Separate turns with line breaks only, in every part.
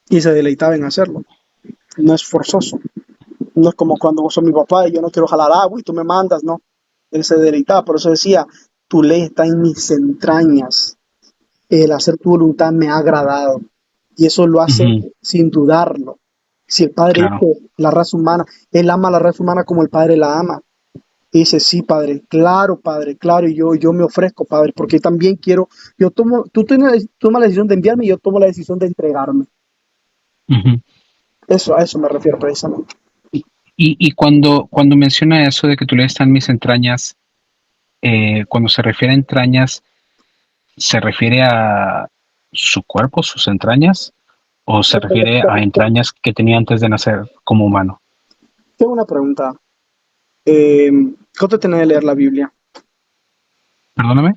y se deleitaba en hacerlo. No es forzoso. No es como cuando vos sos mi papá y yo no quiero jalar agua y tú me mandas, no. Él se deleitaba, por eso decía, tu ley está en mis entrañas, el hacer tu voluntad me ha agradado. Y eso lo hace
Ujú,
sin dudarlo. Si el Padre
claro.
dice la raza humana, Él ama a la raza humana como el Padre la ama. Y dice, sí, Padre, claro, y yo me ofrezco, Padre, porque también quiero, yo tomo, tú tomas la decisión de enviarme y yo tomo la decisión de entregarme.
Ujú.
Eso, a eso me refiero precisamente.
Y cuando menciona eso de que tú le están mis entrañas, cuando se refiere a entrañas, ¿se refiere a su cuerpo, sus entrañas? ¿O se refiere a entrañas que tenía antes de nacer como humano?
Tengo una pregunta. ¿Cuánto tenés de leer la Biblia?
Perdóname,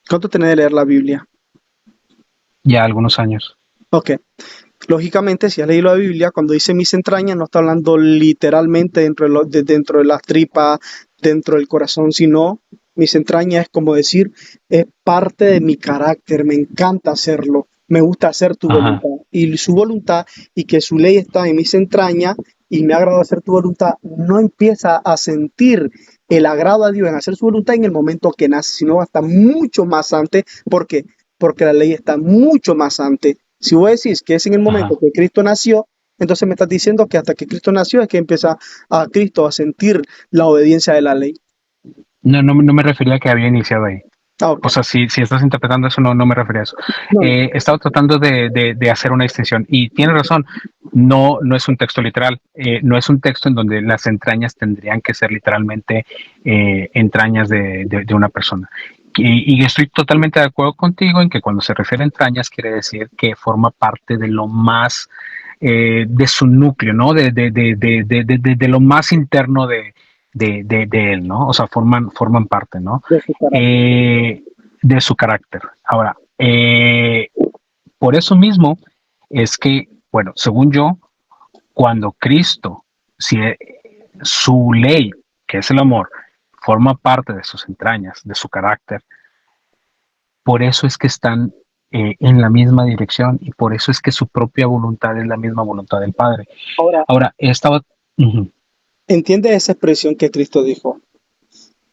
¿Cuánto tenés de leer la Biblia?
ya algunos años.
Ok. Lógicamente, si has leído la Biblia, cuando dice mis entrañas, no está hablando literalmente dentro de las tripas, dentro del corazón, sino mis entrañas es como decir, es parte de mi carácter, me encanta hacerlo, me gusta hacer tu
Ajá,
voluntad. Y su voluntad y que su ley está en mis entrañas y me agrada hacer tu voluntad, no empieza a sentir el agrado a Dios en hacer su voluntad en el momento que nace, sino hasta mucho más antes. ¿Por qué? Porque la ley está mucho más antes. Si vos decís que es en el momento
ajá.
que Cristo nació, entonces me estás diciendo que hasta que Cristo nació es que empieza a Cristo a sentir la obediencia de la ley.
No, no, no me refería a que había iniciado ahí.
Ah, ok.
O sea, si estás interpretando eso, no, no me refería a eso.
No, no.
He estado tratando de hacer una distinción y tiene razón, no, no es un texto literal, no es un texto en donde las entrañas tendrían que ser literalmente entrañas de una persona. Y estoy totalmente de acuerdo contigo en que cuando se refiere a entrañas quiere decir que forma parte de lo más, de su núcleo, ¿no? De lo más interno de él, ¿no? O sea, forman parte, ¿no?
De su carácter.
Eh, de su carácter. Ahora, por eso mismo es que, bueno, según yo, cuando Cristo, si su ley, que es el amor, forma parte de sus entrañas, de su carácter, por eso es que están en la misma dirección y por eso es que su propia voluntad es la misma voluntad del Padre.
Ahora,
Ahora, estaba... Uh-huh,
entiende esa expresión que Cristo dijo.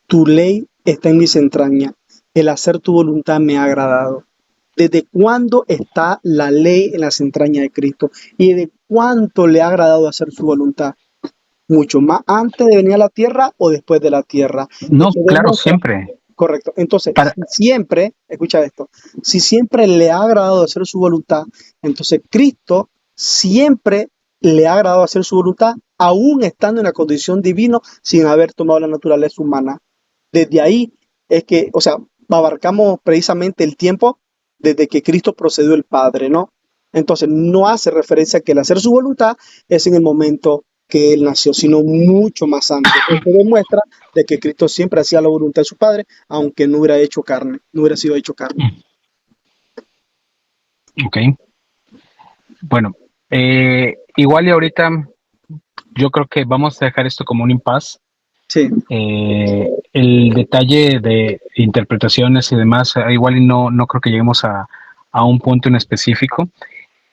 Tu ley está en mis entrañas. El hacer tu voluntad me ha agradado. ¿Desde cuándo está la ley en las entrañas de Cristo? ¿Y de cuánto le ha agradado hacer su voluntad? ¿Mucho más antes de venir a la tierra o después de la tierra?
no,
Eso
claro,
demuestra.
siempre.
Correcto. Entonces,
Para,
si siempre, escucha esto, si siempre le ha agradado hacer su voluntad, entonces Cristo siempre le ha agradado hacer su voluntad, aún estando en la condición divina, sin haber tomado la naturaleza humana. Desde ahí es que, o sea, abarcamos precisamente el tiempo desde que Cristo procedió el Padre, ¿no? Entonces, no hace referencia a que el hacer su voluntad es en el momento que él nació, sino mucho más antes. Esto demuestra de que Cristo siempre hacía la voluntad de su Padre, aunque no hubiera hecho carne, no hubiera sido hecho carne.
ok, bueno, igual y ahorita yo creo que vamos a dejar esto como un impasse.
Sí,
El detalle de interpretaciones y demás, igual y no, no creo que lleguemos a un punto en específico.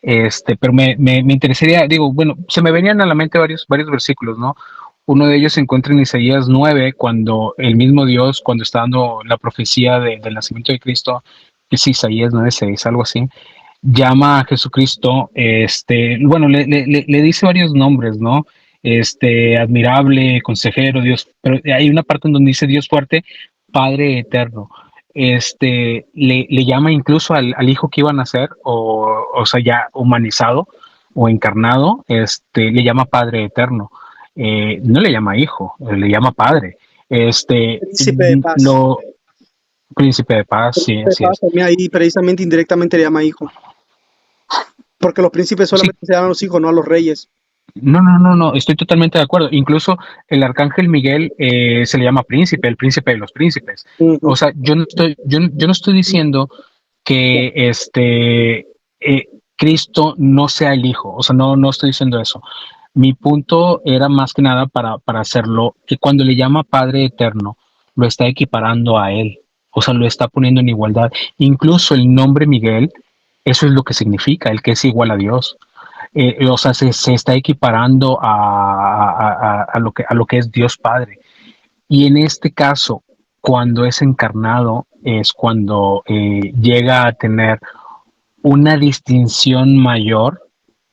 Pero me interesaría, digo, bueno, se me venían a la mente varios versículos, ¿no? Uno de ellos se encuentra en Isaías 9, cuando el mismo Dios, cuando está dando la profecía del nacimiento de Cristo, que es Isaías 9:6, algo así, llama a Jesucristo, bueno, le dice varios nombres, ¿no? Admirable, consejero, Dios, pero hay una parte en donde dice Dios fuerte, Padre eterno. Le llama incluso al hijo que iba a nacer, o sea, ya humanizado o encarnado, le llama Padre eterno. No le llama hijo, le llama padre.
príncipe de paz.
Lo príncipe de paz, sí,
Príncipe de
así
paz
es.
también ahí precisamente indirectamente le llama hijo, porque los príncipes
Sí,
solamente se llaman a los hijos, no a los reyes.
no, no, no, no, estoy totalmente de acuerdo. Incluso el arcángel Miguel se le llama príncipe, el príncipe de los príncipes. O
Ujú.
sea, yo no estoy diciendo que Cristo no sea el Hijo. O sea, no, no estoy diciendo eso. Mi punto era más que nada para hacerlo, que cuando le llama Padre Eterno, lo está equiparando a Él. O sea, lo está poniendo en igualdad. Incluso el nombre Miguel, eso es lo que significa, el que es igual a Dios. o sea, se está equiparando a lo que es Dios Padre. Y en este caso, cuando es encarnado, es cuando llega a tener una distinción mayor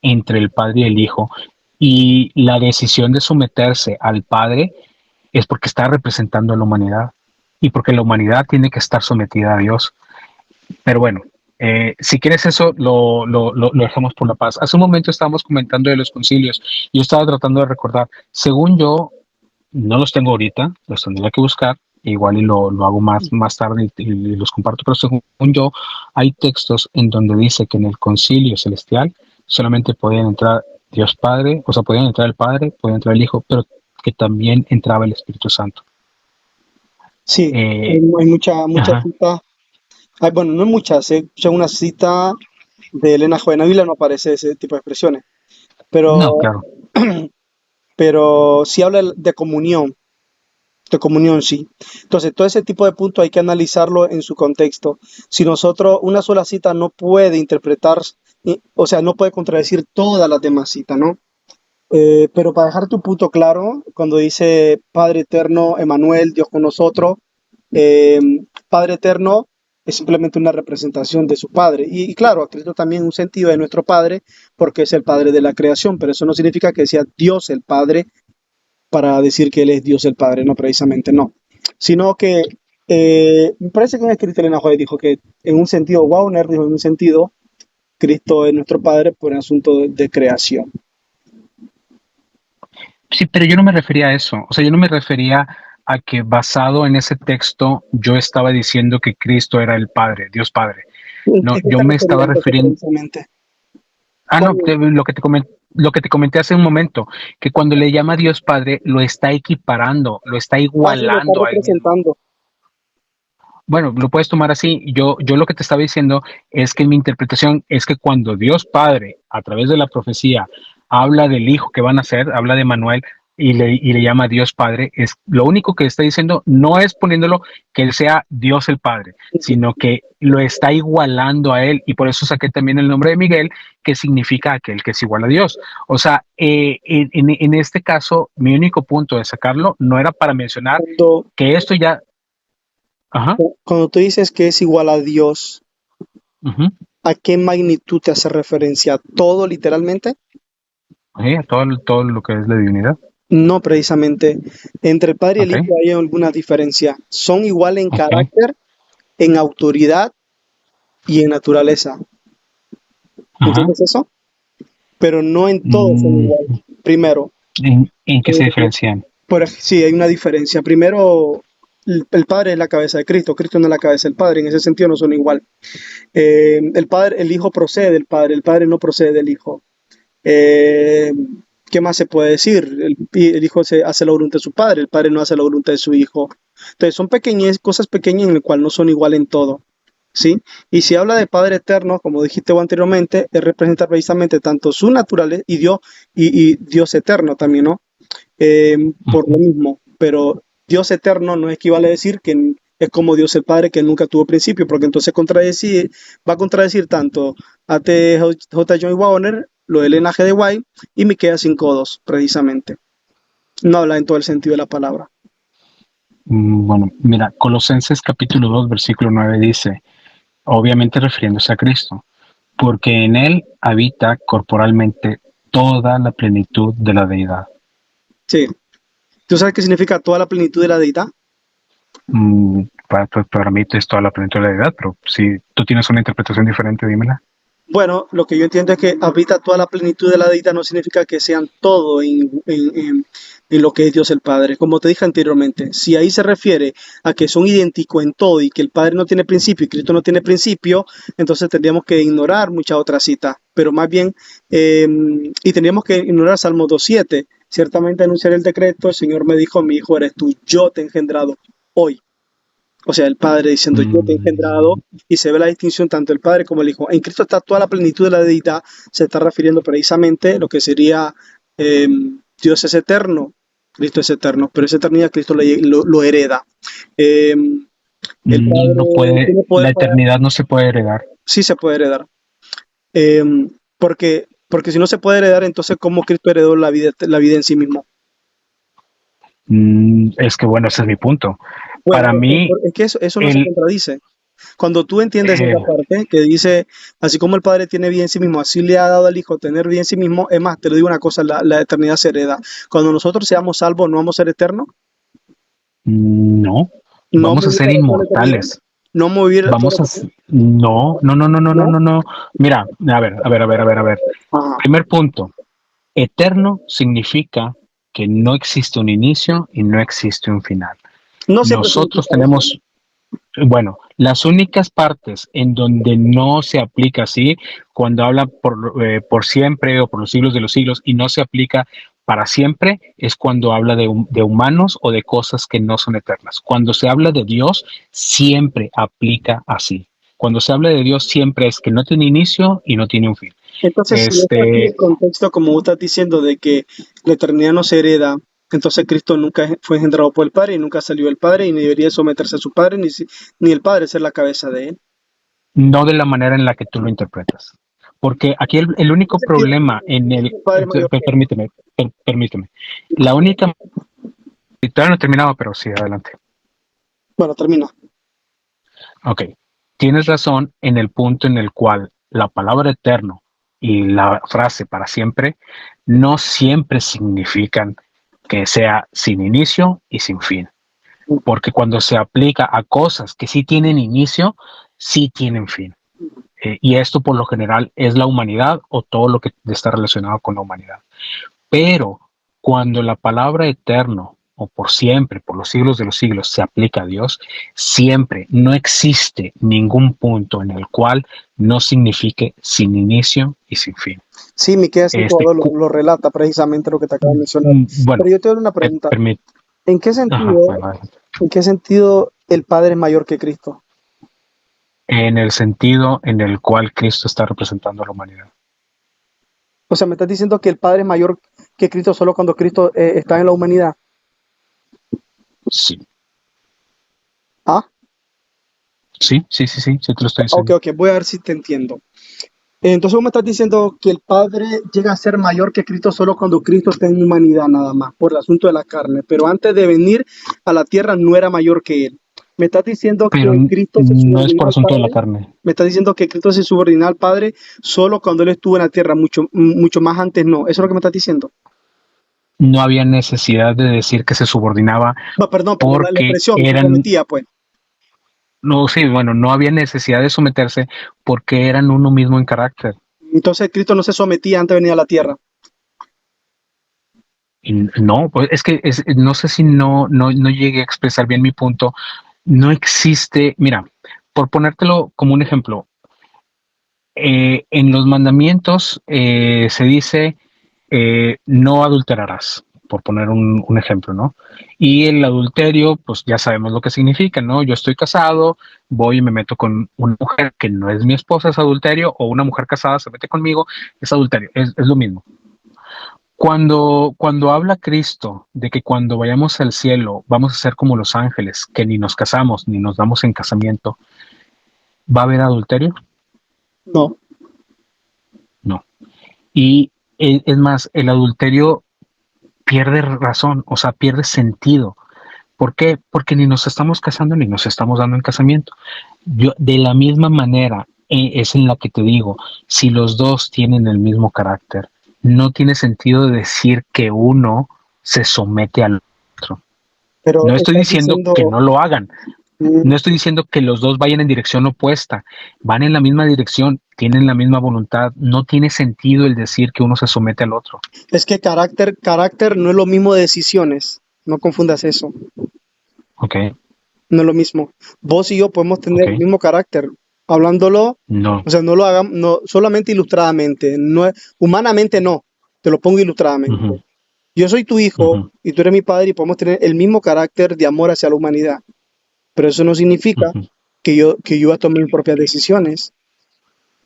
entre el Padre y el Hijo. Y la decisión de someterse al Padre es porque está representando a la humanidad y porque la humanidad tiene que estar sometida a Dios. Pero bueno, si quieres eso, lo dejamos por la paz. Hace un momento estábamos comentando de los concilios. Yo estaba tratando de recordar, según yo, no los tengo ahorita, los tendría que buscar, igual y lo hago más tarde y los comparto, pero según yo, hay textos en donde dice que en el concilio celestial solamente podían entrar Dios Padre, o sea, podían entrar el Padre, podía entrar el Hijo, pero que también entraba el Espíritu Santo.
Sí,
Eh,
hay muchas
ajá,
citas. Bueno, no hay muchas, ya una cita de Elena Joven Ávila no aparece ese tipo de expresiones,
no,
pero,
claro.
pero sí habla de comunión, sí. Entonces, todo ese tipo de puntos hay que analizarlo en su contexto. Si nosotros, una sola cita no puede interpretar, o sea, no puede contradecir todas las demás citas, ¿no? Pero para dejar tu punto claro, cuando dice Padre Eterno, Emanuel, Dios con nosotros, eh, Padre Eterno es simplemente una representación de su Padre. Y claro, a Cristo también un sentido de nuestro Padre, porque es el Padre de la creación, pero eso no significa que sea Dios el Padre para decir que Él es Dios el Padre, no, precisamente no. Sino que me parece que un escritor en White dijo que en un sentido, Wagner dijo en un sentido, Cristo es nuestro Padre por un asunto de creación.
Sí, pero yo no me refería a eso. O sea, yo no me refería a que basado en ese texto yo estaba diciendo que Cristo era el Padre, Dios Padre.
¿En
No,
qué
yo
te
me
referías
estaba
entonces
refiriendo.
precisamente?
Ah,
¿Cuál
no,
es?
lo que te comenté hace un momento, que cuando le llama Dios Padre, lo está equiparando, lo está
Ah, sí, lo está
igualando a él mismo.
representando.
Bueno, lo puedes tomar así. Yo lo que te estaba diciendo es que mi interpretación es que cuando Dios Padre, a través de la profecía, habla del Hijo que van a ser, habla de Manuel y le llama Dios Padre, es lo único que está diciendo no es poniéndolo que él sea Dios el Padre, sino que lo está igualando a él y por eso saqué también el nombre de Miguel, que significa aquel que es igual a Dios. O sea, en este caso, mi único punto de sacarlo no era para mencionar
Cuando,
que esto ya, ajá.
cuando tú dices que es igual a Dios,
Ujú.
¿a qué magnitud te hace referencia? ¿Todo literalmente?
Sí, a todo lo que es la divinidad.
No, precisamente. Entre el Padre y el
Ok,
Hijo hay alguna diferencia. Son iguales en
ok.
carácter, en autoridad y en naturaleza.
Ajá.
¿Entiendes eso? Pero no en todo son
Mm,
iguales. Primero,
en qué se
eh,
diferencian?
sí, hay una diferencia. Primero, el Padre es la cabeza de Cristo, Cristo no es la cabeza del Padre, en ese sentido no son igual. El Padre, el Hijo procede del Padre, el Padre no procede del Hijo. Eh, ¿Qué más se puede decir? El Hijo hace la voluntad de su Padre, el Padre no hace la voluntad de su Hijo. Entonces son pequeñas, cosas pequeñas en las cuales no son igual en todo. ¿Sí? Y si habla de Padre Eterno, como dijiste vos anteriormente, él representa precisamente tanto su naturaleza y Dios eterno también, ¿no? Por lo
Ujú.
mismo, pero Dios eterno no equivale a decir que es como Dios el Padre que nunca tuvo principio, porque entonces va a contradecir tanto a T. J. John Wagner, lo del linaje de White, y Miqueas 5:2, precisamente. No habla en todo el sentido de la palabra.
Bueno, mira, Colosenses capítulo 2 versículo 9 dice, obviamente refiriéndose a Cristo, porque en él habita corporalmente toda la plenitud de la deidad.
Sí. ¿Tú sabes qué significa toda la plenitud de la deidad?
Para mí es toda la plenitud de la deidad, pero si tú tienes una interpretación diferente, dímela.
Bueno, lo que yo entiendo es que habita toda la plenitud de la deidad no significa que sean todo en lo que es Dios el Padre. Como te dije anteriormente, si ahí se refiere a que son idénticos en todo y que el Padre no tiene principio y Cristo no tiene principio, entonces tendríamos que ignorar muchas otras citas. Pero más bien, y tendríamos que ignorar Salmo 2:7. Ciertamente anunciaré el decreto, el Señor me dijo, mi hijo eres tú, yo te he engendrado hoy. O sea, el Padre diciendo, yo te he engendrado,
Mm,
y se ve la distinción tanto el Padre como el Hijo. En Cristo está toda la plenitud de la deidad, se está refiriendo precisamente a lo que sería eh, Dios es eterno, Cristo es eterno, pero esa eternidad Cristo lo hereda. Eh, el
no
Padre
puede,
tiene poder
la
para,
eternidad no se puede heredar.
sí se puede heredar, eh, porque Porque si no se puede heredar, entonces ¿cómo Cristo heredó la vida en sí mismo?
Es que bueno, ese es mi punto.
Bueno,
Para mí,
es que eso no se
el,
contradice. Cuando tú entiendes esa
eh,
parte que dice, así como el Padre tiene vida en sí mismo, así le ha dado al Hijo tener vida en sí mismo, es más, te lo digo una cosa, la eternidad se hereda. Cuando nosotros seamos salvos, ¿no vamos a ser eternos?
no,
¿No vamos
vamos
a
a
vivir
ser
para toda la eternidad?
inmortales.
¿No vamos a vivir toda la
Vamos a,
eternidad?
no, no, no, no, no, no,
¿No?
no, no. Mira, a ver.
Ajá.
Primer punto, eterno significa que no existe un inicio y no existe un final.
No siempre
Nosotros
significa eso.
tenemos, bueno, las únicas partes en donde no se aplica así, cuando habla por siempre o por los siglos de los siglos y no se aplica para siempre, es cuando habla de humanos o de cosas que no son eternas. Cuando se habla de Dios, siempre aplica así. Cuando se habla de Dios, siempre es que no tiene inicio y no tiene un fin.
Entonces, si es así
Este,
el contexto, como vos estás diciendo, de que la eternidad no se hereda, entonces Cristo nunca fue engendrado por el Padre y nunca salió del Padre y ni debería someterse a su Padre, ni el Padre ser la cabeza de él.
no de la manera en la que tú lo interpretas. Porque aquí el único problema en
¿En qué
el...
sentido el Padre es mayor que él?
Permíteme. La única... Todavía no terminaba, pero sí, adelante.
Bueno, termina.
Ok. Tienes razón en el punto en el cual la palabra eterno y la frase para siempre no siempre significan que sea sin inicio y sin fin. Porque cuando se aplica a cosas que sí tienen inicio, sí tienen fin. Y esto por lo general es la humanidad o todo lo que está relacionado con la humanidad. Pero cuando la palabra eterno o por siempre, por los siglos de los siglos, se aplica a Dios, siempre no existe ningún punto en el cual no signifique sin inicio y sin fin.
Sí, Miqueas
Este,
5:2 lo relata precisamente lo que te acabo de mencionar.
bueno,
Pero yo te doy una pregunta.
permite,
¿En qué
ajá,
sentido,
bueno,
en qué sentido el Padre es mayor que Cristo?
en el sentido en el cual Cristo está representando a la humanidad.
O sea, me estás diciendo que el Padre es mayor que Cristo solo cuando Cristo está en la humanidad.
Sí,
¿Ah?
sí, te lo estoy
Ok,
diciendo.
ok, voy a ver si te entiendo. Entonces vos me estás diciendo que el Padre llega a ser mayor que Cristo solo cuando Cristo está en humanidad nada más, por el asunto de la carne, pero antes de venir a la tierra no era mayor que Él. Me estás diciendo
Pero
que Cristo se
no es
subordinó
por
al
asunto de la
Padre.
carne.
Me estás diciendo que Cristo se subordinó al Padre solo cuando Él estuvo en la tierra, mucho más antes no. ¿Eso es lo que me estás diciendo?
No había necesidad de decir que se subordinaba
Perdón, la
porque
expresión, se
eran,
sometía, pues.
no, sí, bueno, no había necesidad de someterse porque eran uno mismo en carácter.
Entonces Cristo no se sometía antes de venir a la tierra.
Y no, pues es que no sé si no llegué a expresar bien mi punto. No existe, mira, por ponértelo como un ejemplo, en los mandamientos se dice no adulterarás, por poner un ejemplo, ¿no? Y el adulterio, pues ya sabemos lo que significa, ¿no? Yo estoy casado, voy y me meto con una mujer que no es mi esposa, es adulterio, o una mujer casada se mete conmigo, es adulterio, es lo mismo. Cuando habla Cristo de que cuando vayamos al cielo vamos a ser como los ángeles, que ni nos casamos ni nos damos en casamiento, ¿va a haber adulterio?
No,
No. Y es más, el adulterio pierde razón, o sea, pierde sentido. ¿Por qué? Porque ni nos estamos casando ni nos estamos dando en casamiento. Yo, de la misma manera, es en la que te digo, si los dos tienen el mismo carácter, no tiene sentido decir que uno se somete al otro.
pero
No estoy
estás
diciendo que
diciendo,
no lo hagan,
mm,
no estoy diciendo que los dos vayan en dirección opuesta, van en la misma dirección, tienen la misma voluntad, no tiene sentido el decir que uno se somete al otro.
es que carácter no es lo mismo de decisiones. No confundas eso.
Ok,
No es lo mismo. Vos y yo podemos tener
ok,
el mismo carácter, hablándolo,
no.
o sea, no lo hagamos, no, solamente ilustradamente, humanamente no, te lo pongo ilustradamente.
Uh-huh,
Yo soy tu hijo
uh-huh,
y tú eres mi padre y podemos tener el mismo carácter de amor hacia la humanidad, pero eso no significa
uh-huh,
que yo a tomar mis propias decisiones.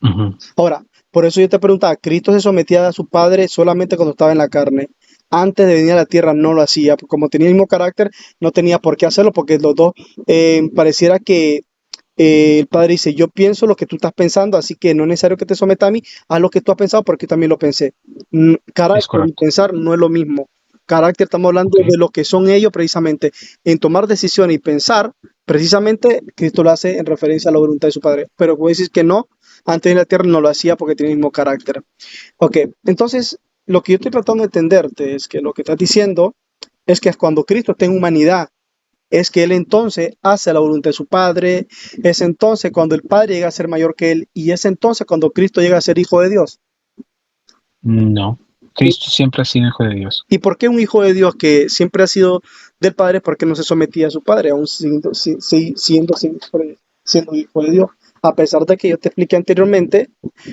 uh-huh.
Ahora, por eso yo te preguntaba, ¿Cristo se sometía a su padre solamente cuando estaba en la carne? Antes de venir a la tierra no lo hacía, como tenía el mismo carácter, no tenía por qué hacerlo, porque los dos pareciera que El Padre dice, yo pienso lo que tú estás pensando, así que no es necesario que te sometas a mí, haz lo que tú has pensado porque yo también lo pensé.
Es
Carácter y
correcto.
pensar no es lo mismo. Carácter, estamos hablando
Ok.
de lo que son ellos precisamente. En tomar decisiones y pensar, precisamente Cristo lo hace en referencia a la voluntad de su Padre. Pero como decís que no, antes en la tierra no lo hacía porque tiene el mismo carácter. Ok, entonces lo que yo estoy tratando de entenderte es que lo que estás diciendo es que cuando Cristo está en humanidad, es que él entonces hace la voluntad de su Padre, es entonces cuando el Padre llega a ser mayor que él y es entonces cuando Cristo llega a ser hijo de Dios.
No.
¿Y,
Cristo siempre ha sido hijo de Dios.
y por qué un hijo de Dios que siempre ha sido del Padre, por qué no se sometía a su Padre, aún siendo hijo de Dios? A pesar de que yo te expliqué anteriormente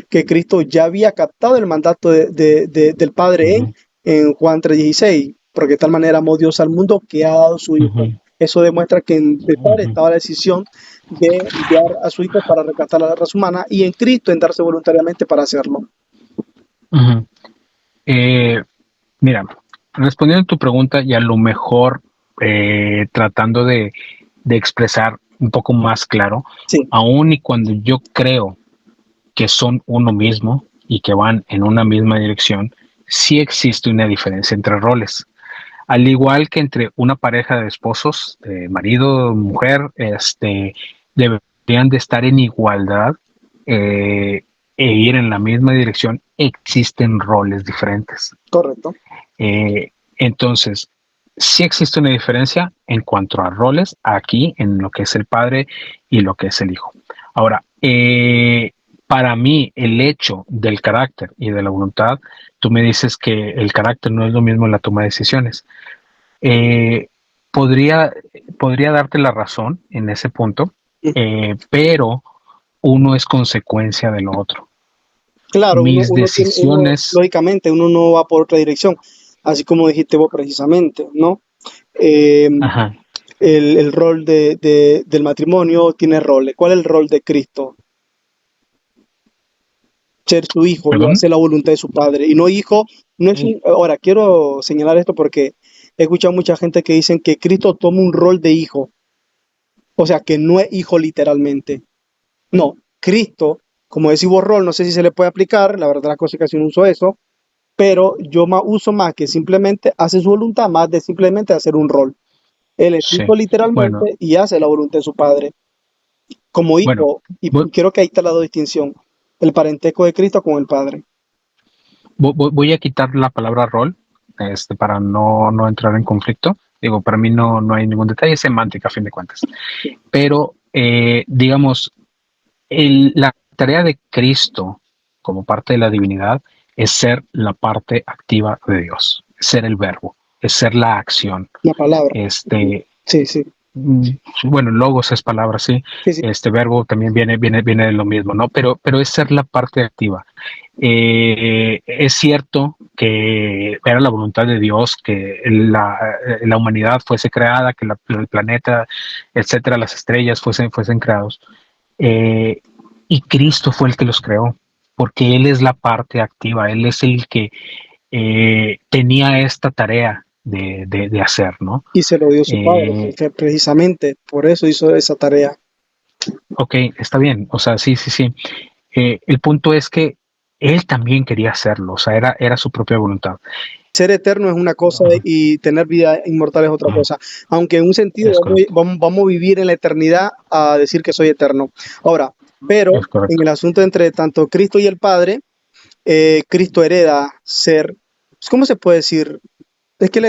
que Cristo ya había captado el mandato del Padre
Ujú,
en Juan 3:16, porque de tal manera amó Dios al mundo que ha dado su Hijo.
ujú,
Eso demuestra que en el Padre
ujú,
estaba la decisión de enviar a su Hijo para rescatar a la raza humana y en Cristo en darse voluntariamente para hacerlo.
ujú. Eh, Mira, respondiendo a tu pregunta y a lo mejor tratando de expresar un poco más claro,
Sí,
aun y cuando yo creo que son uno mismo y que van en una misma dirección, sí existe una diferencia entre roles. Al igual que entre una pareja de esposos, marido, mujer, deberían de estar en igualdad e ir en la misma dirección, existen roles diferentes.
correcto.
Entonces, sí existe una diferencia en cuanto a roles aquí en lo que es el padre y lo que es el hijo. Ahora, para mí, el hecho del carácter y de la voluntad, tú me dices que el carácter no es lo mismo en la toma de decisiones. Eh, podría, podría darte la razón en ese punto, pero uno es consecuencia del otro.
Claro,
Mis decisiones,
lógicamente, uno no va por otra dirección, así como dijiste vos precisamente, ¿no? Eh,
ajá,
el rol del matrimonio tiene roles. ¿Cuál es el rol de Cristo? Ser su hijo y
perdón.
hacer la voluntad de su padre. Y no hijo, no es un... Ahora, quiero señalar esto porque he escuchado mucha gente que dicen que Cristo toma un rol de hijo, o sea, que no es hijo literalmente. No, Cristo, como decimos rol, no sé si se le puede aplicar, la verdad la cosa es que casi no uso eso, pero yo uso más que simplemente hace su voluntad, más de simplemente hacer un rol. Él es
Sí.
hijo
Bueno,
literalmente y hace la voluntad de su padre como
bueno,
hijo, y
voy,
creo que ahí está la distinción, el parentesco de Cristo con el Padre.
voy a quitar la palabra rol, para no entrar en conflicto. Digo, para mí no hay ningún detalle, es semántica a fin de cuentas. Pero, digamos, la tarea de Cristo como parte de la divinidad es ser la parte activa de Dios, ser el verbo, es ser la acción.
La palabra.
Este,
Sí, sí,
Mm, bueno, logos es palabra, sí.
sí, sí.
Este verbo también viene de lo mismo, ¿no? Pero es ser la parte activa. Es cierto que era la voluntad de Dios que la humanidad fuese creada, que el planeta, etcétera, las estrellas fuesen creados. Eh, y Cristo fue el que los creó, porque Él es la parte activa, Él es el que tenía esta tarea de hacer, ¿no?
Y se lo dio su Padre,
Eh,
que precisamente por eso hizo esa tarea.
Ok, está bien, o sea, sí, sí, sí. El punto es que él también quería hacerlo, o sea, era su propia voluntad.
Ser eterno es una cosa
Ajá,
y tener vida inmortal es otra
ajá,
cosa. Aunque en un sentido
es correcto,
vamos a vivir en la eternidad a decir que soy eterno. Ahora, pero
es
en
correcto.
el asunto entre tanto Cristo y el Padre, Cristo hereda ser, ¿cómo se puede decir? Es que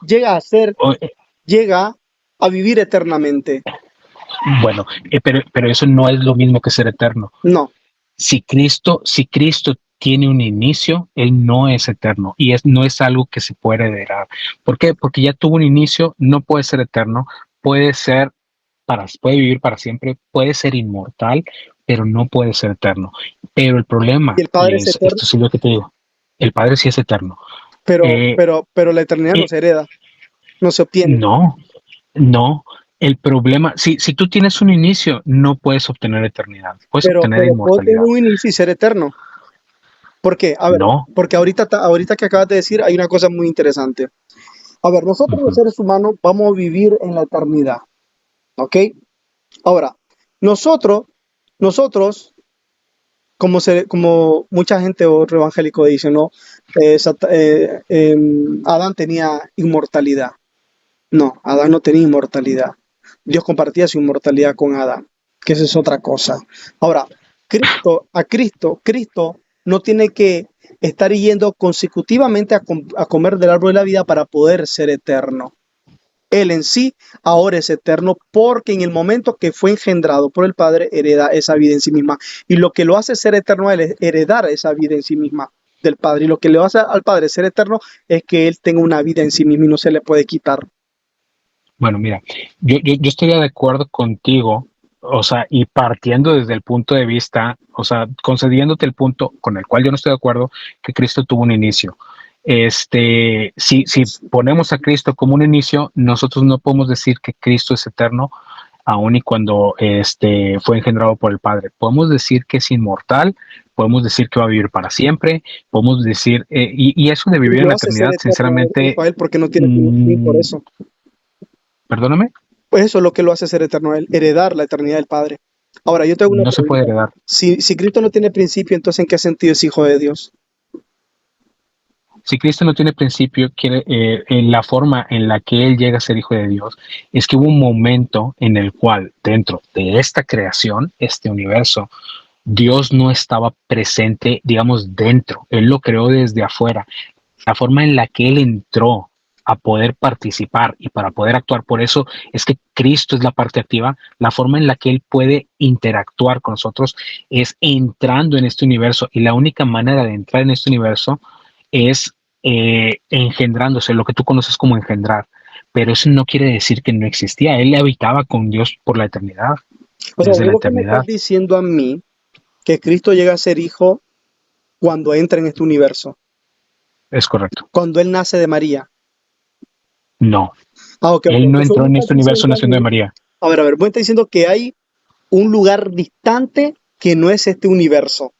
llega a ser,
O-
llega a vivir eternamente.
bueno, pero eso no es lo mismo que ser eterno.
No,
Si Cristo tiene un inicio, él no es eterno y no es algo que se puede heredar. ¿Por qué? Porque ya tuvo un inicio, no puede ser eterno, puede vivir para siempre, puede ser inmortal, pero no puede ser eterno. Pero el
y
problema,
el Padre
y
es eterno,
esto sí es lo que te digo, el Padre sí es eterno.
pero,
Eh,
pero, pero la eternidad no
eh,
se hereda, no se obtiene.
no, no. El problema, si tú tienes un inicio, no puedes obtener eternidad, puedes obtener
Pero puedo tener
inmortalidad.
un inicio y ser eterno. ¿Por qué? A ver,
No.
porque ahorita que acabas de decir hay una cosa muy interesante. A ver, nosotros los
Ujú,
seres humanos vamos a vivir en la eternidad, ¿ok? Ahora, nosotros, nosotros, como mucha gente otro evangélico dice, ¿no? Adán tenía inmortalidad. No, Adán no tenía inmortalidad. Dios compartía su inmortalidad con Adán, que esa es otra cosa. Ahora, Cristo no tiene que estar yendo consecutivamente a comer del árbol de la vida para poder ser eterno. Él en sí ahora es eterno porque en el momento que fue engendrado por el Padre hereda esa vida en sí misma. Y lo que lo hace ser eterno a él es heredar esa vida en sí misma del Padre. Y lo que le hace al Padre ser eterno es que él tenga una vida en sí mismo y no se le puede quitar.
Bueno, mira, yo estaría de acuerdo contigo, o sea, y partiendo desde el punto de vista, o sea, concediéndote el punto con el cual yo no estoy de acuerdo, que Cristo tuvo un inicio. Si ponemos a Cristo como un inicio, nosotros no podemos decir que Cristo es eterno, aun y cuando fue engendrado por el Padre. Podemos decir que es inmortal, podemos decir que va a vivir para siempre, podemos decir, y eso de
Y
vivir en
lo
la
hace ser
eternidad,
eterno
sinceramente,
a él porque no tiene fin por
mmm,
eso.
perdóname,
Pues eso es lo que lo hace ser eterno a él, heredar la eternidad del Padre. Ahora, yo te hago una
no se puede
pregunta.
heredar.
Si Cristo no tiene principio, entonces ¿en qué sentido es hijo de Dios?
Si Cristo no tiene principio, en la forma en la que Él llega a ser hijo de Dios, es que hubo un momento en el cual dentro de esta creación, este universo, Dios no estaba presente, digamos, dentro. Él lo creó desde afuera. La forma en la que Él entró a poder participar y para poder actuar, por eso es que Cristo es la parte activa, la forma en la que Él puede interactuar con nosotros es entrando en este universo y la única manera de entrar en este universo es engendrándose, lo que tú conoces como engendrar, pero eso no quiere decir que no existía, Él habitaba con Dios por la eternidad,
O sea,
desde
vos
la
lo que me estás
eternidad,
diciendo a mí, que Cristo llega a ser hijo cuando entra en este universo,
es correcto.
cuando Él nace de María.
No,
Ah, ok, ok.
Él no
Entonces vos
entró
me
en
estás
este universo
diciendo a
naciendo de
mí,
María,
a ver, vos me estás diciendo que hay un lugar distante que no es este universo,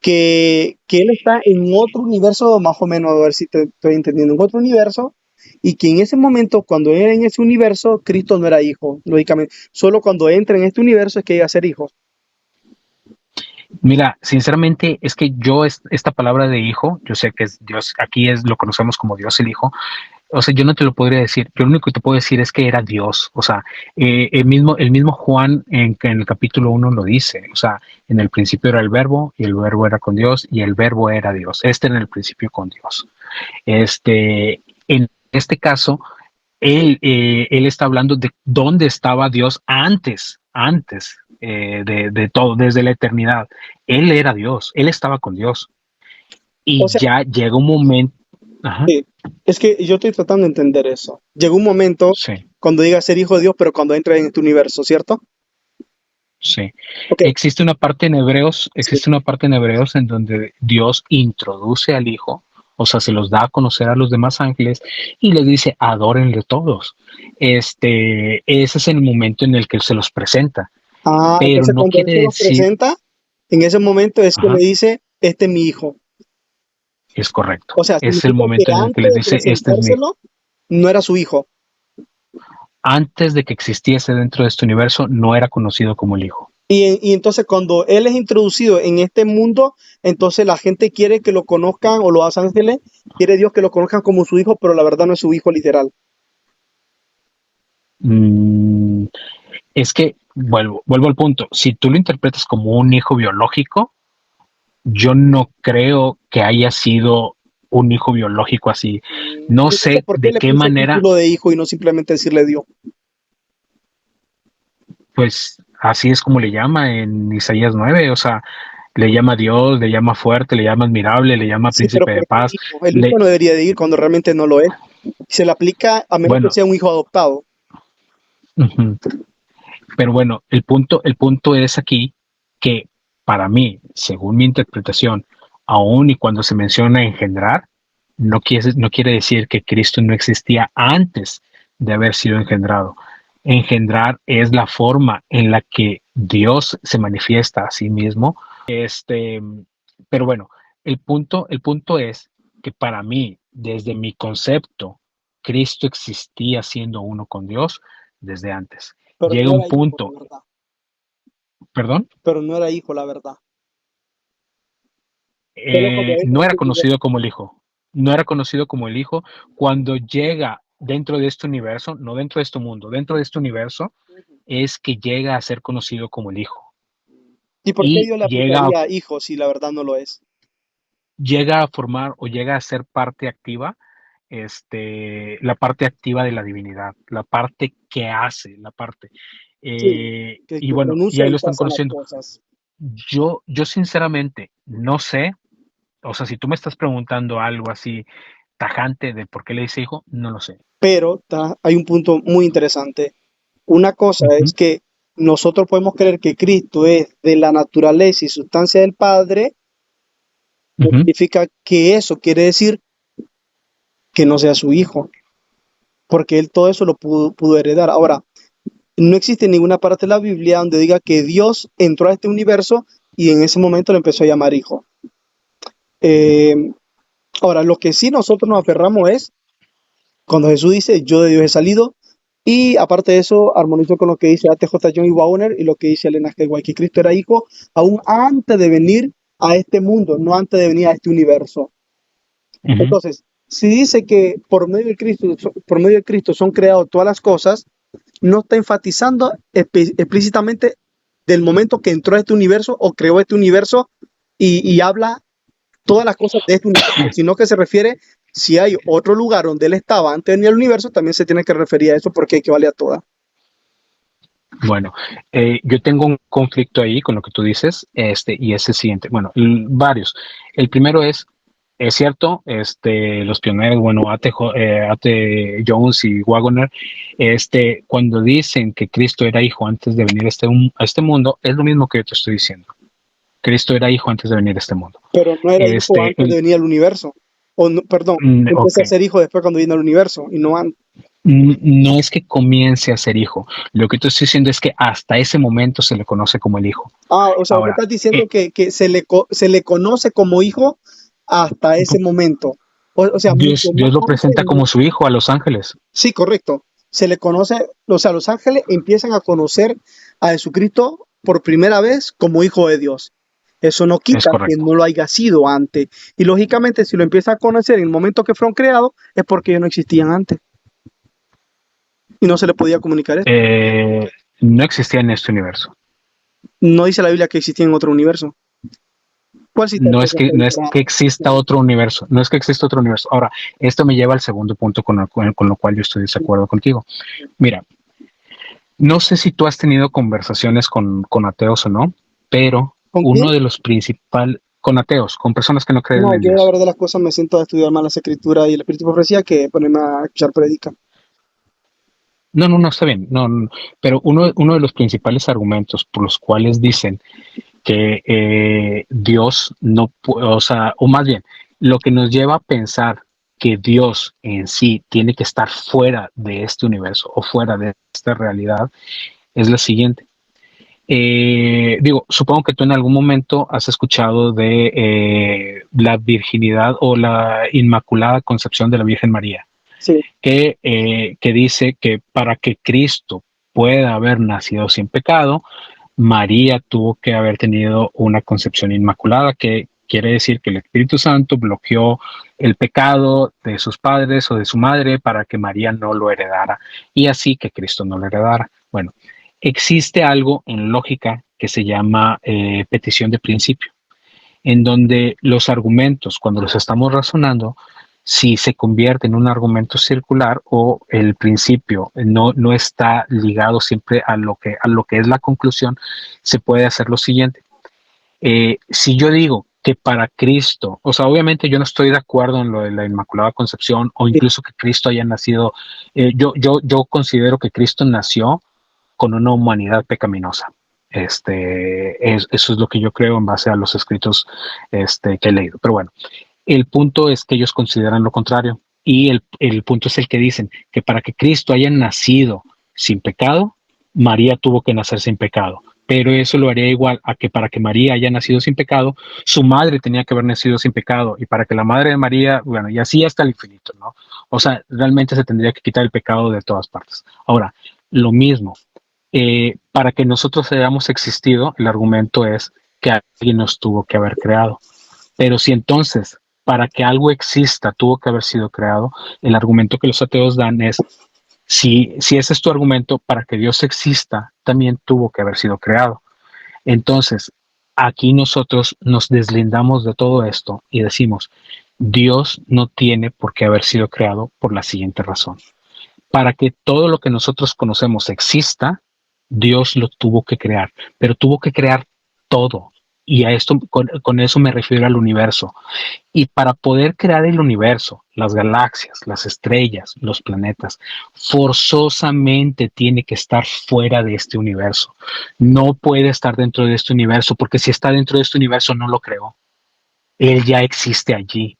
que Él está en otro universo, más o menos, a ver si te estoy entendiendo, en otro universo, y que en ese momento, cuando era en ese universo, Cristo no era hijo, lógicamente. Solo cuando entra en este universo es que llega a ser hijo.
Mira, sinceramente es que esta palabra de hijo, yo sé que es Dios, aquí lo conocemos como Dios el Hijo, o sea, yo no te lo podría decir, yo lo único que te puedo decir es que era Dios, o sea, el mismo Juan en el capítulo 1 lo dice, o sea, en el principio era el verbo y el verbo era con Dios y el verbo era Dios, en el principio con Dios. En este caso, él está hablando de dónde estaba Dios antes de todo, desde la eternidad. Él era Dios, él estaba con Dios.
O
Y
sea,
ya llega un momento, ajá,
sí, es que yo estoy tratando de entender eso. Llegó un momento
sí,
cuando diga ser hijo de Dios, pero cuando entra en este universo, ¿cierto?
sí.
Ok, sí.
Existe una parte en Hebreos en donde Dios introduce al Hijo, o sea, se los da a conocer a los demás ángeles y les dice, adórenle todos. Ese es el momento en el que se los presenta,
Ah,
pero
entonces
no
cuando Él
quiere
se los
decir,
presenta, en ese momento es que le
ajá,
dice, este es mi hijo.
es correcto.
O sea,
Es el
significa que
momento en el que
antes
les
de
dice, este es mi hijo.
presentárselo, no era su hijo.
Antes de que existiese dentro de este universo, no era conocido como el Hijo.
Y entonces cuando Él es introducido en este mundo, entonces la gente quiere que lo conozcan, o los ángeles, quiere Dios que lo conozcan como su hijo, pero la verdad no es su hijo literal.
Mm, es que, vuelvo al punto, si tú lo interpretas como un hijo biológico, yo no creo que haya sido un hijo biológico así. No
Entonces,
sé
¿por qué
de
le
qué
puso el
manera,
título de hijo y no simplemente decirle Dios?
pues así es como le llama en Isaías 9, o sea, le llama Dios, le llama fuerte, le llama admirable, le llama
Sí, pero
príncipe de
¿por qué
paz.
hijo? El hijo
Le,
no debería de ir cuando realmente no lo es. Se le aplica a menos que
bueno,
sea un hijo adoptado.
uh-huh. Pero bueno, el punto es aquí que para mí, según mi interpretación, aun y cuando se menciona engendrar, no quiere decir que Cristo no existía antes de haber sido engendrado. Engendrar es la forma en la que Dios se manifiesta a sí mismo. Pero bueno, el punto es que para mí, desde mi concepto, Cristo existía siendo uno con Dios desde antes.
Pero
llega
no
un
era hijo,
punto,
la verdad.
perdón,
Pero no era hijo, la verdad. Solo como entra
no
a
era
este universo.
conocido como el hijo, no era conocido como el hijo cuando llega dentro de este universo, no dentro de este mundo, dentro de este universo, es que llega a ser conocido como el hijo.
¿Y por qué
Y
Dios le aplicaría hijo si la verdad no lo es?
llega a formar o llega a ser parte activa, la parte activa de la divinidad, la parte que hace, la parte.
Sí,
Y
que
bueno, y
pronuncia
ahí
y
lo están
pasan las
conociendo.
cosas.
Yo sinceramente no sé, o sea, si tú me estás preguntando algo así tajante de por qué le dice hijo, no lo sé.
Pero hay un punto muy interesante. Una cosa es
Ujú,
que nosotros podemos creer que Cristo es de la naturaleza y sustancia del Padre, no
ujú,
significa que eso quiere decir que no sea su hijo, porque él todo eso lo pudo heredar. Ahora, no existe ninguna parte de la Biblia donde diga que Dios entró a este universo y en ese momento le empezó a llamar hijo. Eh, Ahora, lo que sí nosotros nos aferramos es cuando Jesús dice, yo de Dios he salido, y aparte de eso, armonizo con lo que dice A.T.J. John y Wagner y lo que dice Elena G. White, que Cristo era hijo aún antes de venir a este mundo, no antes de venir a este universo.
ujú.
Entonces, si dice que por medio de Cristo son creadas todas las cosas, no está enfatizando explícitamente del momento que entró a este universo o creó este universo y habla todas las cosas de este universo, sino que se refiere si hay otro lugar donde él estaba antes de venir al universo, también se tiene que referir a eso porque equivale a toda.
Bueno, yo tengo un conflicto ahí con lo que tú dices, y es el siguiente. Bueno, varios. El primero es cierto, los pioneros, bueno, A.T. Jones y Wagner, cuando dicen que Cristo era hijo antes de venir a este mundo, es lo mismo que yo te estoy diciendo. Cristo era hijo antes de venir a este mundo.
Pero no era hijo
Este,
antes de
el,
venir al universo. O no, perdón,
ok,
empieza a ser hijo después cuando viene al universo y no antes.
no es que comience a ser hijo. Lo que te estoy diciendo es que hasta ese momento se le conoce como el hijo.
Ah, o sea, me
Ahora,
estás diciendo que se le conoce como hijo hasta ese momento. O sea, mucho más
Dios lo
antes
presenta
no.
como su hijo a los ángeles.
Sí, correcto. Se le conoce, o sea, los ángeles empiezan a conocer a Jesucristo por primera vez como hijo de Dios. Eso no
Es
quita que
correcto.
no lo haya sido antes. Y lógicamente, si lo empieza a conocer en el momento que fueron creados, es porque ellos no existían antes y no se le podía comunicar esto.
Eh, no existía en este universo.
No dice la Biblia que existía en otro universo. ¿Cuál cita entonces
No
ahí
es
para-
que exista otro universo. No es que exista otro universo. Ahora, esto me lleva al segundo punto con lo cual yo estoy de acuerdo contigo. Mira, no sé si tú has tenido conversaciones con ateos o no, pero
¿Con quién?
uno de los principales, con ateos, con personas que no creen
No,
en
yo la
Dios.
verdad de las cosas me siento a estudiar más las escrituras y el espíritu de profecía que ponerme a escuchar predica.
No, está bien. No, pero uno de los principales argumentos por los cuales dicen que Dios no puede, o sea, o más bien, lo que nos lleva a pensar que Dios en sí tiene que estar fuera de este universo o fuera de esta realidad es la siguiente. Digo, supongo que tú en algún momento has escuchado de la virginidad o la inmaculada concepción de la Virgen María,
Sí,
que dice que para que Cristo pueda haber nacido sin pecado, María tuvo que haber tenido una concepción inmaculada, que quiere decir que el Espíritu Santo bloqueó el pecado de sus padres o de su madre para que María no lo heredara y así que Cristo no lo heredara. Bueno, existe algo en lógica que se llama petición de principio, en donde los argumentos, cuando los estamos razonando, si se convierte en un argumento circular o el principio no está ligado siempre a lo que es la conclusión, se puede hacer lo siguiente. Si yo digo que para Cristo, o sea, obviamente yo no estoy de acuerdo en lo de la Inmaculada Concepción o
sí,
incluso que Cristo haya nacido, yo considero que Cristo nació con una humanidad pecaminosa. Eso es lo que yo creo en base a los escritos que he leído. Pero bueno, el punto es que ellos consideran lo contrario y el punto es el que dicen que para que Cristo haya nacido sin pecado, María tuvo que nacer sin pecado. Pero eso lo haría igual a que para que María haya nacido sin pecado, su madre tenía que haber nacido sin pecado. Y para que la madre de María, bueno, y así hasta el infinito, ¿no? O sea, realmente se tendría que quitar el pecado de todas partes. Ahora, lo mismo, para que nosotros hayamos existido, el argumento es que alguien nos tuvo que haber creado. Pero si entonces, para que algo exista, tuvo que haber sido creado, el argumento que los ateos dan es, si ese es tu argumento, para que Dios exista, también tuvo que haber sido creado. Entonces, aquí nosotros nos deslindamos de todo esto y decimos, Dios no tiene por qué haber sido creado por la siguiente razón. Para que todo lo que nosotros conocemos exista, Dios lo tuvo que crear, pero tuvo que crear todo. Y a esto, con eso me refiero al universo. Y para poder crear el universo, las galaxias, las estrellas, los planetas, forzosamente tiene que estar fuera de este universo. No puede estar dentro de este universo, porque si está dentro de este universo no lo creó. Él ya existe allí.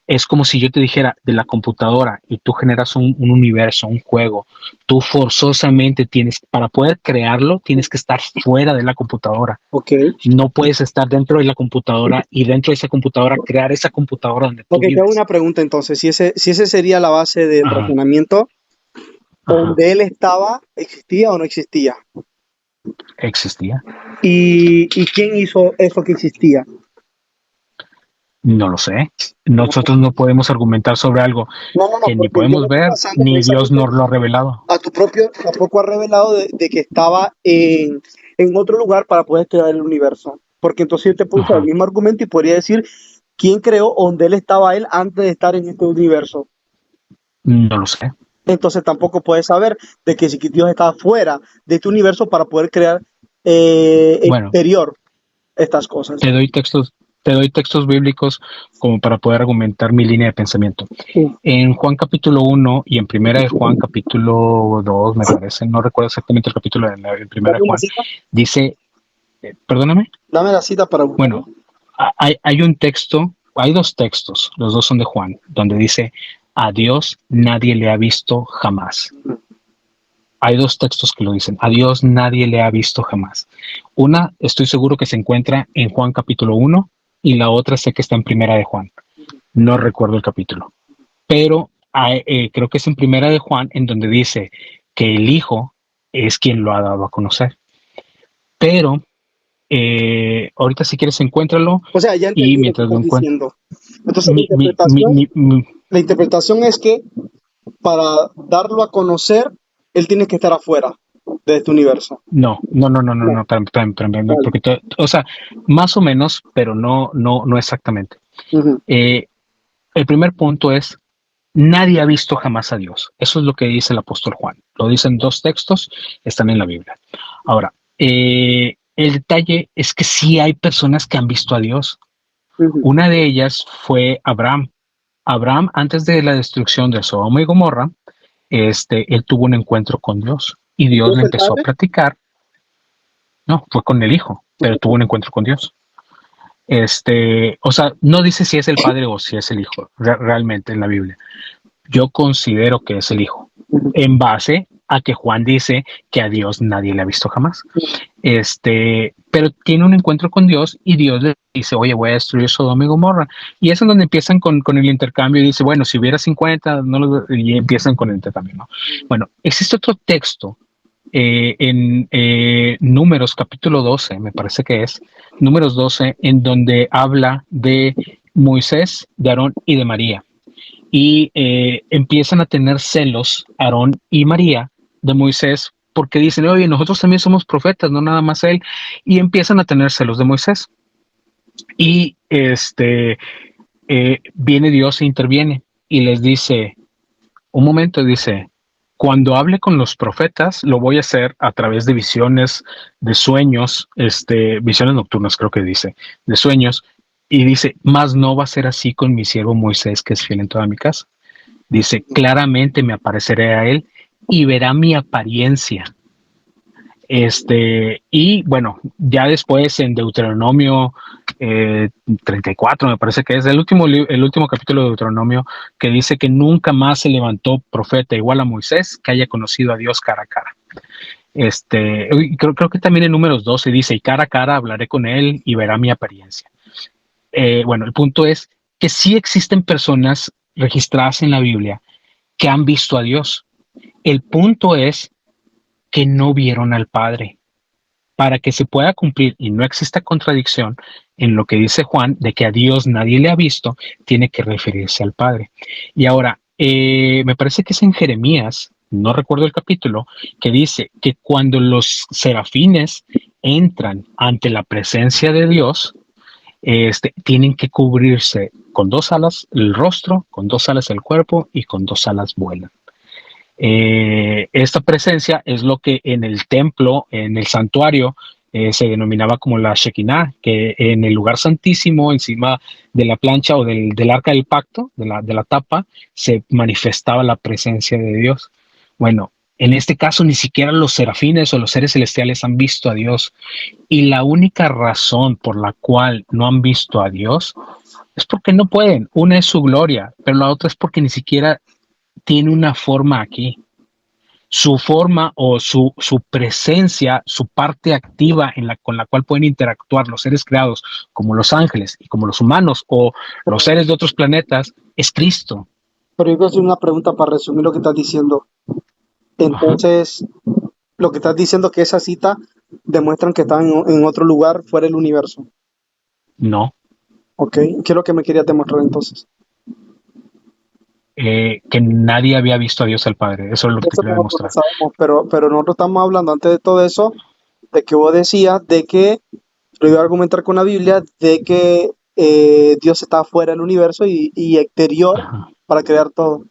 Es como si yo te dijera de la computadora y tú generas un universo, un juego. Tú forzosamente tienes, para poder crearlo, tienes que estar fuera de la computadora.
Ok.
No puedes estar dentro de la computadora y dentro de esa computadora crear esa computadora donde tú
Ok, te hago
vives.
una pregunta entonces. Si ese sería la base del
Ajá,
razonamiento,
ajá.
¿donde él estaba, existía o no existía?
¿Existía?
¿Y quién hizo eso que existía?
No lo sé.
No,
Nosotros no podemos argumentar sobre algo
no,
que ni
porque yo me
podemos
estoy
ver,
basando
ni Dios
precisamente
nos lo ha revelado.
a tu propio, tampoco ha revelado de que estaba en otro lugar para poder crear el universo. Porque entonces yo te puse el
Ajá.
mismo argumento y podría decir quién creó donde él estaba él antes de estar en este universo.
No lo sé.
Entonces tampoco puedes saber de que si Dios estaba fuera de este universo para poder crear
Bueno,
exterior estas cosas.
te doy textos, te doy textos bíblicos como para poder argumentar mi línea de pensamiento.
Sí.
En Juan capítulo 1 y en Primera de Juan capítulo 2, me parece, no recuerdo exactamente el capítulo de la Primera
Dame
de
una
Juan,
cita,
dice, perdóname,
dame la cita para buscarlo.
bueno, hay un texto, hay dos textos, los dos son de Juan, donde dice, a Dios nadie le ha visto jamás. Hay dos textos que lo dicen, a Dios nadie le ha visto jamás. Una, estoy seguro que se encuentra en Juan capítulo 1 y la otra sé que está en Primera de Juan. No recuerdo el capítulo, pero creo que es en Primera de Juan en donde dice que el Hijo es quien lo ha dado a conocer. Pero ahorita si quieres encuéntralo
O sea, ya
y
entendí lo que
mientras lo
estás
encuentro,
diciendo. Entonces
mi, mi, mi, mi, mi,
la interpretación es que para darlo a conocer, él tiene que estar afuera de este universo.
no,
No,
espérame,
vale.
porque, o sea, más o menos, pero no exactamente.
Ujú.
Eh, el primer punto es, nadie ha visto jamás a Dios. Eso es lo que dice el apóstol Juan. Lo dicen dos textos, están en la Biblia. Ahora, el detalle es que sí hay personas que han visto a Dios.
Ujú.
Una de ellas fue Abraham. Abraham, antes de la destrucción de Sodoma y Gomorra, él tuvo un encuentro con Dios y Dios
Dios
le
el
empezó a
Padre.
platicar. No, fue con el Hijo, pero tuvo un encuentro con Dios. O sea, no dice si es el Padre o si es el Hijo, realmente en la Biblia. Yo considero que es el Hijo,
Ujú.
en base a que Juan dice que a Dios nadie le ha visto jamás. Pero tiene un encuentro con Dios y Dios le dice, oye, voy a destruir Sodoma y Gomorra. Y es en donde empiezan con el intercambio y dice, bueno, si hubiera 50, y empiezan con el intercambio, ¿no? Bueno, existe otro texto en Números capítulo 12, me parece que es, Números 12, en donde habla de Moisés, de Aarón y de María. Y empiezan a tener celos Aarón y María de Moisés porque dicen, oye, nosotros también somos profetas, no nada más él, y empiezan a tener celos de Moisés. Y viene Dios e interviene y les dice, un momento, dice, cuando hable con los profetas, lo voy a hacer a través de visiones, de sueños, visiones nocturnas, creo que dice, de sueños, y dice, más no va a ser así con mi siervo Moisés, que es fiel en toda mi casa. Dice, claramente me apareceré a él y verá mi apariencia. Y bueno, ya después en Deuteronomio 34, me parece que es el último capítulo de Deuteronomio, que dice que nunca más se levantó profeta igual a Moisés que haya conocido a Dios cara a cara. Creo que también en Números 12 dice, y cara a cara hablaré con él y verá mi apariencia. Bueno, el punto es que sí existen personas registradas en la Biblia que han visto a Dios. El punto es que no vieron al Padre. Para que se pueda cumplir y no exista contradicción en lo que dice Juan de que a Dios nadie le ha visto, tiene que referirse al Padre. Y ahora, me parece que es en Jeremías, no recuerdo el capítulo, que dice que cuando los serafines entran ante la presencia de Dios, tienen que cubrirse con 2 alas el rostro, con 2 alas el cuerpo y con 2 alas vuelan. Esta presencia es lo que en el templo, en el santuario, se denominaba como la Shekinah, que en el lugar santísimo, encima de la plancha o del arca del pacto, de la tapa, se manifestaba la presencia de Dios. Bueno, en este caso ni siquiera los serafines o los seres celestiales han visto a Dios. Y la única razón por la cual no han visto a Dios es porque no pueden. Una es su gloria, pero la otra es porque ni siquiera tiene una forma aquí. Su forma o su presencia, su parte activa con la cual pueden interactuar los seres creados, como los ángeles y como los humanos o los seres de otros planetas, es Cristo.
Pero yo quiero hacer una pregunta para resumir lo que estás diciendo.
Ajá.
Entonces, lo que estás diciendo es que esa cita demuestran que están en otro lugar fuera del universo.
No,
¿Ok? ¿Qué es lo que me querías demostrar entonces?
que nadie había visto a Dios el Padre. Eso es lo que te
Eso
quería
nosotros lo
demostrar.
sabemos, pero nosotros estamos hablando antes de todo eso, de que vos decías de que, lo iba a argumentar con la Biblia, de que Dios está fuera del universo y exterior
Ajá.
para crear todo.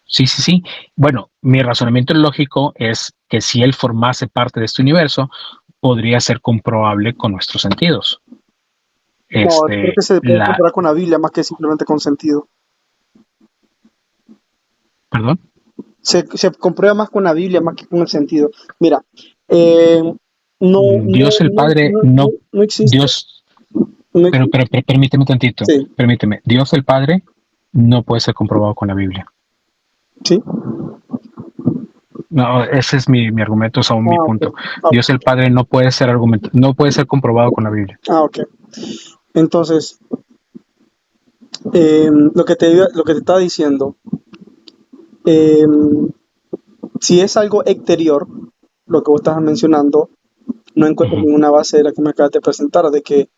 Sí, sí, sí. Bueno, mi razonamiento lógico es que si Él formase parte de este universo, podría ser comprobable con nuestros sentidos.
No, creo que se puede
La,
comparar con la Biblia más que simplemente con sentido.
perdón.
Se comprueba más con la Biblia más que con el sentido. Mira, eh, no, no,
Dios el
no,
Padre
no, no,
no,
no existe.
Dios,
No
pero,
existe.
permíteme tantito,
Sí,
permíteme. Dios el Padre no puede ser comprobado con la Biblia.
sí.
No, ese es mi argumento, o mi
Ah, ok.
punto.
Ah,
Dios el Padre no puede ser no puede ser comprobado con la Biblia.
ok. Entonces, lo que te estaba diciendo, eh, si es algo exterior, lo que vos estabas mencionando, no encuentro
Ujú,
ninguna base de la que me acabas de presentar, de que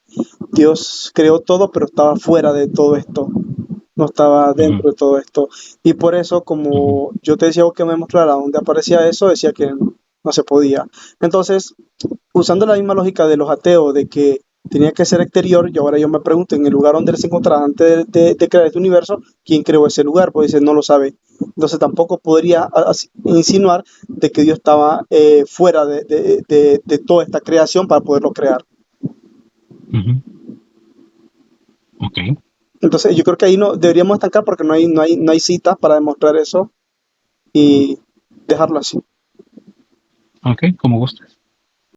Dios creó todo, pero estaba fuera de todo esto, no estaba
ujú,
dentro de todo esto. Y por eso,
ujú,
como yo te decía que me mostrara dónde aparecía eso, decía que no se podía. Entonces, usando la misma lógica de los ateos, de que tenía que ser exterior, y ahora yo me pregunto, en el lugar donde él se encontraba antes de crear este universo, ¿quién creó ese lugar? Pues dice, no lo sabe. Entonces tampoco podría insinuar de que Dios estaba fuera de toda esta creación para poderlo crear.
ujú. Ok,
Entonces yo creo que ahí no deberíamos estancar porque no hay citas para demostrar eso y dejarlo así.
ok, como gustes.